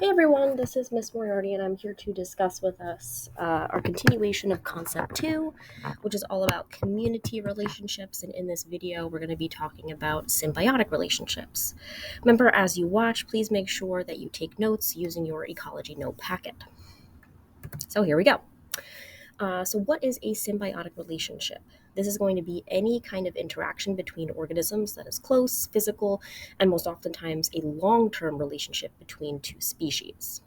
Hey everyone, this is Miss Moriarty, and I'm here to discuss with us our continuation of Concept 2, which is all about community relationships. And in this video, we're going to be talking about symbiotic relationships. Remember, as you watch, please make sure that you take notes using your ecology note packet. So here we go. So what is a symbiotic relationship? This is going to be any kind of interaction between organisms that is close, physical, and most oftentimes a long-term relationship between two species.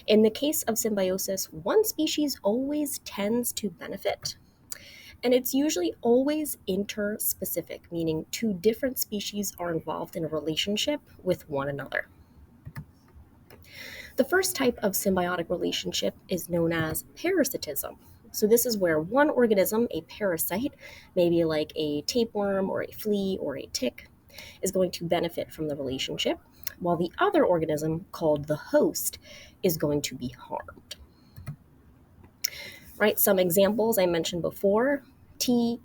In the case of symbiosis, one species always tends to benefit, and it's usually always interspecific, meaning two different species are involved in a relationship with one another. The first type of symbiotic relationship is known as parasitism. So this is where one organism, a parasite, maybe like a tapeworm or a flea or a tick, is going to benefit from the relationship, while the other organism, called the host, is going to be harmed. Right? Some examples I mentioned before: tick,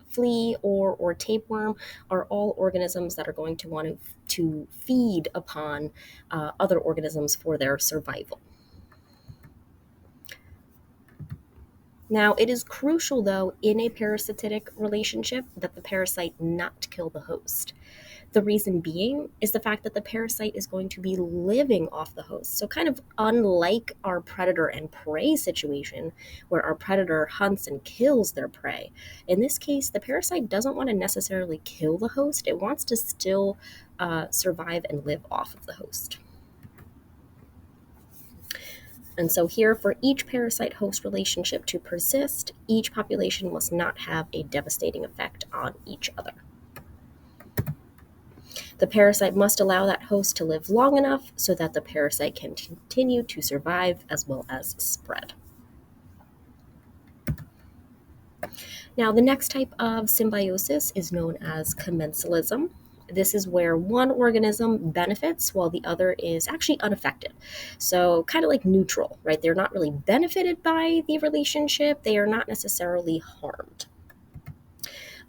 flea, or tapeworm are all organisms that are going to want to feed upon other organisms for their survival. Now, it is crucial, though, in a parasitic relationship that the parasite not kill the host. The reason being is the fact that the parasite is going to be living off the host. So, kind of unlike our predator and prey situation, where our predator hunts and kills their prey, in this case, the parasite doesn't want to necessarily kill the host. It wants to still survive and live off of the host. And so here, for each parasite-host relationship to persist, each population must not have a devastating effect on each other. The parasite must allow that host to live long enough so that the parasite can continue to survive as well as spread. Now, the next type of symbiosis is known as commensalism. This is where one organism benefits while the other is actually unaffected. So kind of like neutral, right? They're not really benefited by the relationship. They are not necessarily harmed.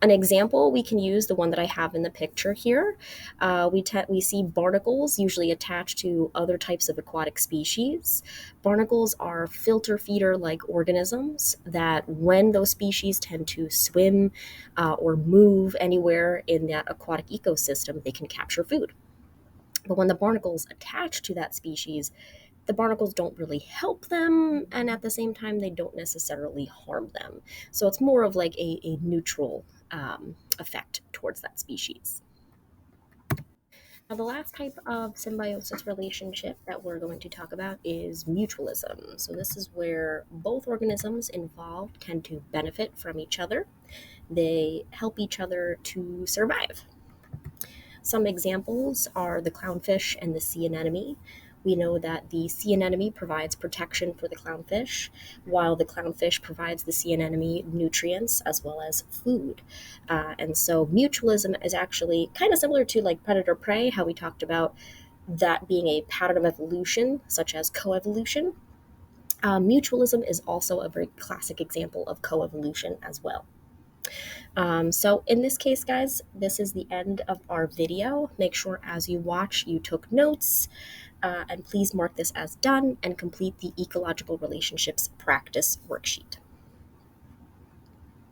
An example, we can use the one that I have in the picture here. We see barnacles usually attached to other types of aquatic species. Barnacles are filter feeder-like organisms that, when those species tend to swim or move anywhere in that aquatic ecosystem, they can capture food. But when the barnacles attach to that species, the barnacles don't really help them, and at the same time, they don't necessarily harm them. So it's more of like a neutral effect towards that species. Now, the last type of symbiosis relationship that we're going to talk about is mutualism. So this is where both organisms involved tend to benefit from each other. They help each other to survive. Some examples are the clownfish and the sea anemone. We know that the sea anemone provides protection for the clownfish, while the clownfish provides the sea anemone nutrients as well as food. And so mutualism is actually kind of similar to like predator-prey, how we talked about that being a pattern of evolution, such as coevolution. Mutualism is also a very classic example of coevolution as well. So in this case, guys, this is the end of our video. Make sure as you watch, you took notes, and please mark this as done and complete the ecological relationships practice worksheet.